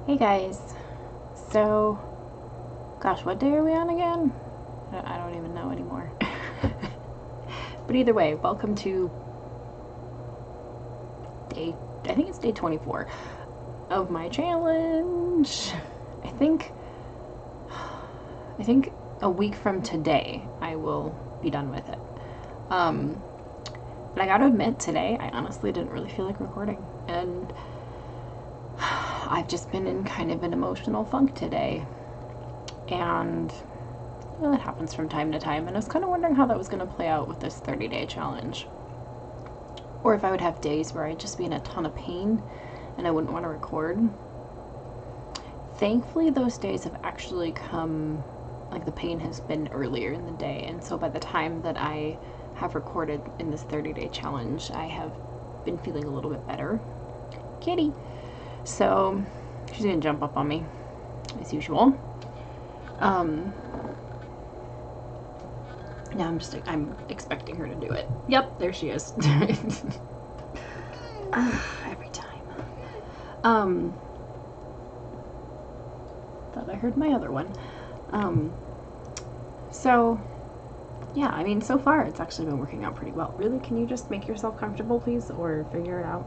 Hey guys, so, gosh, what day are we on again? I don't even know anymore. But either way, welcome to I think it's day 24 of my challenge. I think, I think a week from today I will be done with it. Um, but I gotta admit, today I honestly didn't really feel like recording. And I've just been in kind of an emotional funk today. And well, it happens from time to time, and I was kind of wondering how that was going to play out with this 30-day challenge. Or if I would have days where I'd just be in a ton of pain and I wouldn't want to record. Thankfully, those days have actually come, like the pain has been earlier in the day, and so by the time that I have recorded in this 30-day challenge, I have been feeling a little bit better. Kitty! So, she's going to jump up on me, as usual. Now I'm expecting her to do it. Yep, there she is. Every time. Thought I heard my other one. So, yeah, I mean, so far it's actually been working out pretty well. Really, can you just make yourself comfortable, please, or figure it out?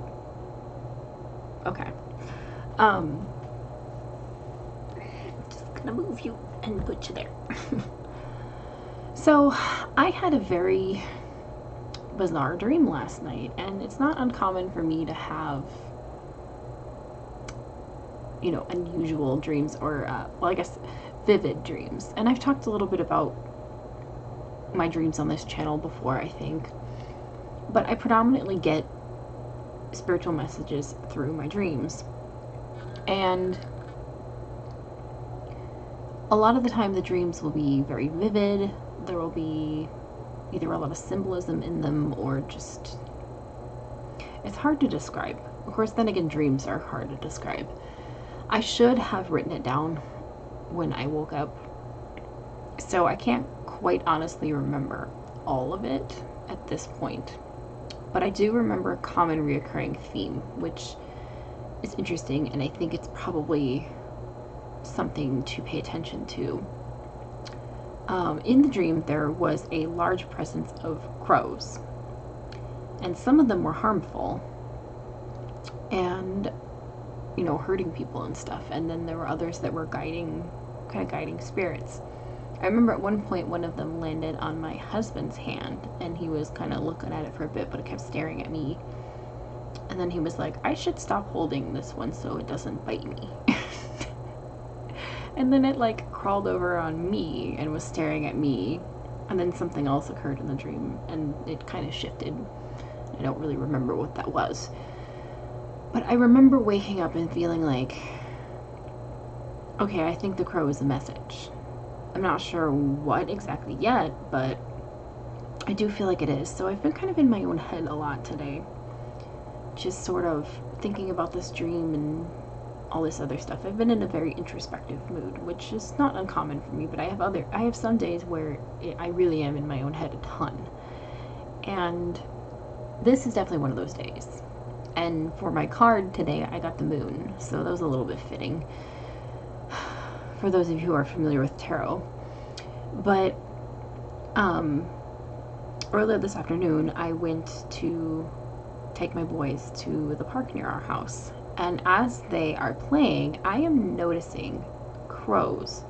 Okay. Just gonna move you and put you there. So, I had a very bizarre dream last night, and it's not uncommon for me to have, unusual dreams or, well, I guess vivid dreams. And I've talked a little bit about my dreams on this channel before, I think, but I predominantly get spiritual messages through my dreams. And a lot of the time the dreams will be very vivid. There will be either a lot of symbolism in them or just, it's hard to describe. Of course, then again, dreams are hard to describe. I should have written it down when I woke up, so I can't quite honestly remember all of it at this point. But I do remember a common reoccurring theme, which is interesting, and I think it's probably something to pay attention to. In the dream, there was a large presence of crows, and some of them were harmful and, hurting people and stuff. And then there were others that were guiding spirits. I remember at one point one of them landed on my husband's hand, and he was kind of looking at it for a bit, but it kept staring at me. And then he was like, I should stop holding this one so it doesn't bite me. And then it crawled over on me and was staring at me. And then something else occurred in the dream and it kind of shifted. I don't really remember what that was. But I remember waking up and feeling like, okay, I think the crow is a message. I'm not sure what exactly yet, but I do feel like it is. So I've been kind of in my own head a lot today. Just sort of thinking about this dream and all this other stuff. I've been in a very introspective mood, which is not uncommon for me, but I have some days where I really am in my own head a ton. And this is definitely one of those days. And for my card today, I got the moon, so that was a little bit fitting for those of you who are familiar with tarot. But earlier this afternoon, I went to take my boys to the park near our house. And as they are playing, I am noticing crows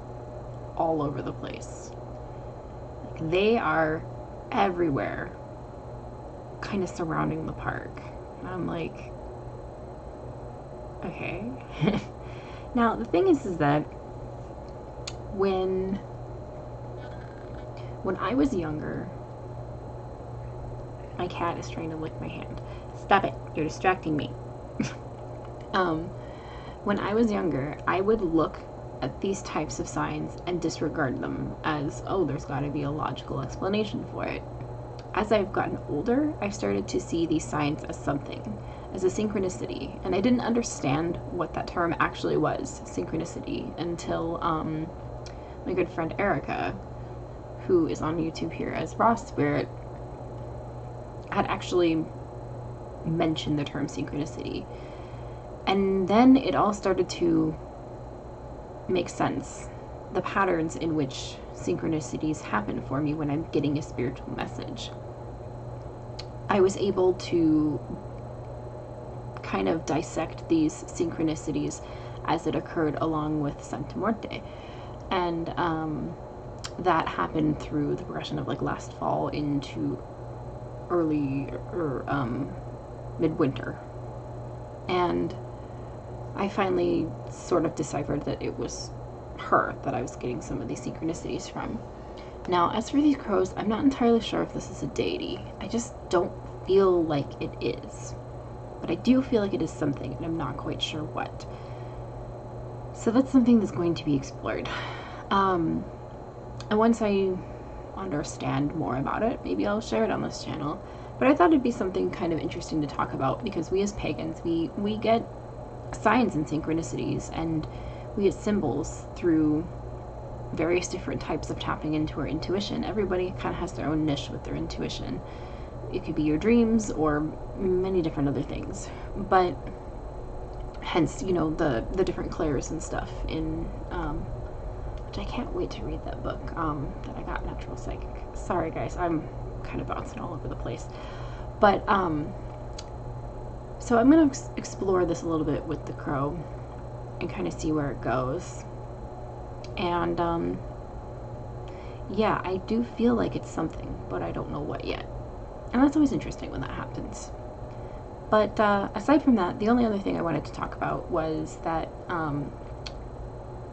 all over the place. They are everywhere, kind of surrounding the park. And I'm like, okay. Now, the thing is that when I was younger, my cat is trying to lick my hand. Stop it, you're distracting me. When I was younger, I would look at these types of signs and disregard them as, oh, there's got to be a logical explanation for it. As I've gotten older, I've started to see these signs as something, as a synchronicity, and I didn't understand what that term actually was, synchronicity, until my good friend Erica, who is on YouTube here as Raw Spirit, had actually mentioned the term synchronicity. And then it all started to make sense, the patterns in which synchronicities happen for me when I'm getting a spiritual message. I was able to kind of dissect these synchronicities as it occurred along with Santa Muerte. And that happened through the progression of like last fall into early or midwinter. And I finally sort of deciphered that it was her that I was getting some of these synchronicities from. Now, as for these crows, I'm not entirely sure if this is a deity. I just don't feel like it is. But I do feel like it is something, and I'm not quite sure what. So that's something that's going to be explored. And once I understand more about it, maybe I'll share it on this channel. But I thought it'd be something kind of interesting to talk about, because we as pagans, we get signs and synchronicities, and we get symbols through various different types of tapping into our intuition. Everybody kind of has their own niche with their intuition. It could be your dreams or many different other things, but hence, you know, the different clairs and stuff in which I can't wait to read that book that I got, Natural Psychic. Sorry guys, I'm kind of bouncing all over the place, but so I'm going to explore this a little bit with the crow and kind of see where it goes. And yeah, I do feel like it's something, but I don't know what yet. And that's always interesting when that happens. But aside from that, the only other thing I wanted to talk about was that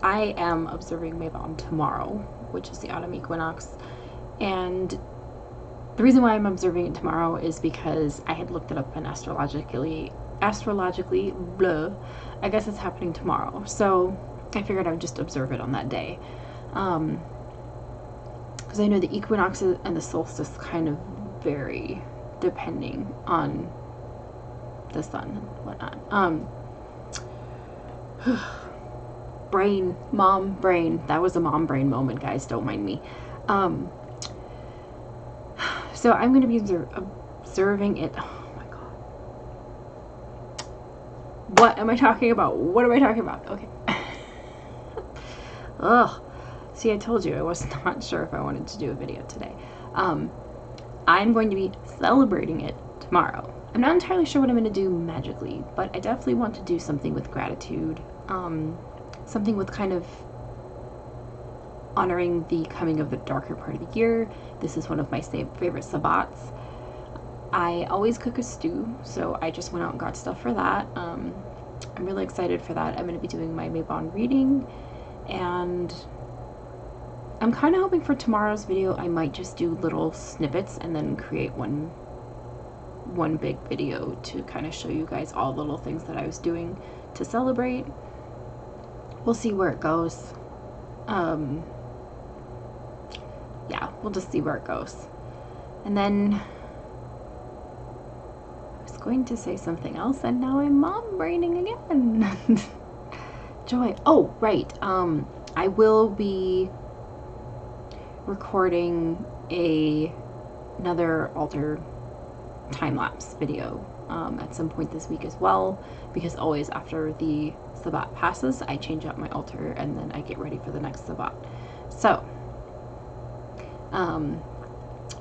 I am observing Mabon tomorrow, which is the autumn equinox. And the reason why I'm observing it tomorrow is because I had looked it up and astrologically, blah, I guess it's happening tomorrow. So I figured I would just observe it on that day. Because I know the equinox and the solstice kind of vary depending on the sun and whatnot. Mom brain. That was a mom brain moment, guys. Don't mind me. So I'm going to be observing it. Oh my god. What am I talking about? What am I talking about? Okay. Ugh. See, I told you I was not sure if I wanted to do a video today. I'm going to be celebrating it tomorrow. I'm not entirely sure what I'm going to do magically, but I definitely want to do something with gratitude. Something with kind of honoring the coming of the darker part of the year. This is one of my favorite sabbats. I always cook a stew, so I just went out and got stuff for that. I'm really excited for that. I'm going to be doing my Mabon reading, and I'm kind of hoping for tomorrow's video I might just do little snippets and then create one big video to kind of show you guys all the little things that I was doing to celebrate. We'll see where it goes. Yeah, we'll just see where it goes. And then I was going to say something else, and now I'm mom braining again. Joy. Oh, right. I will be recording another altar time-lapse video at some point this week as well, because always after the Sabbat passes, I change out my altar and then I get ready for the next Sabbat. So,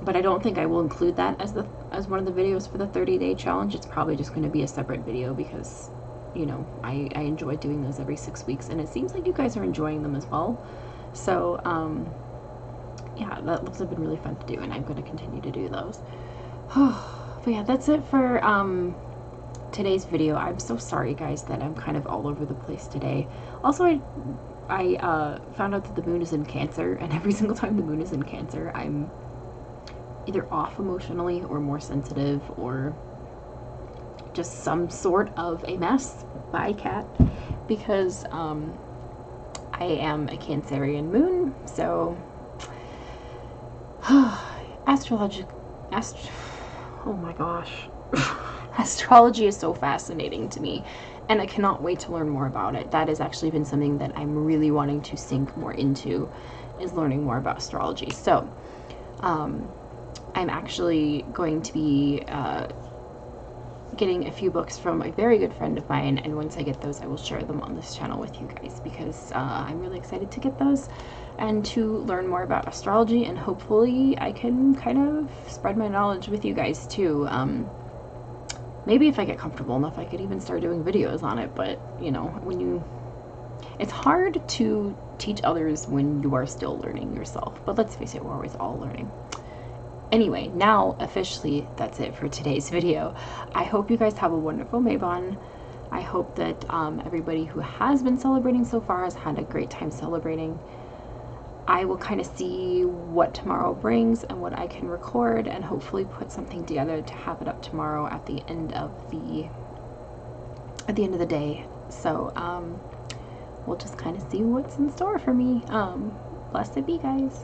but I don't think I will include that as one of the videos for the 30-day challenge. It's probably just going to be a separate video because, you know, I enjoy doing those every 6 weeks, and it seems like you guys are enjoying them as well. So, yeah, those have been really fun to do, and I'm going to continue to do those. But yeah, that's it for today's video. I'm so sorry, guys, that I'm kind of all over the place today. Also, I found out that the moon is in Cancer, and every single time the moon is in Cancer, I'm either off emotionally or more sensitive or just some sort of a mess. Bye, cat. Because I am a Cancerian moon, so oh my gosh. Astrology is so fascinating to me, and I cannot wait to learn more about it. That has actually been something that I'm really wanting to sink more into, is learning more about astrology. So, I'm actually going to be getting a few books from a very good friend of mine, and once I get those, I will share them on this channel with you guys, because I'm really excited to get those and to learn more about astrology, and hopefully I can kind of spread my knowledge with you guys too. Maybe if I get comfortable enough, I could even start doing videos on it, but you know, it's hard to teach others when you are still learning yourself, but let's face it, we're always all learning. Anyway, now officially that's it for today's video. I hope you guys have a wonderful Mabon. I hope that everybody who has been celebrating so far has had a great time celebrating. I will kind of see what tomorrow brings and what I can record, and hopefully put something together to have it up tomorrow at the end of the day. So we'll just kind of see what's in store for me. Blessed be, guys.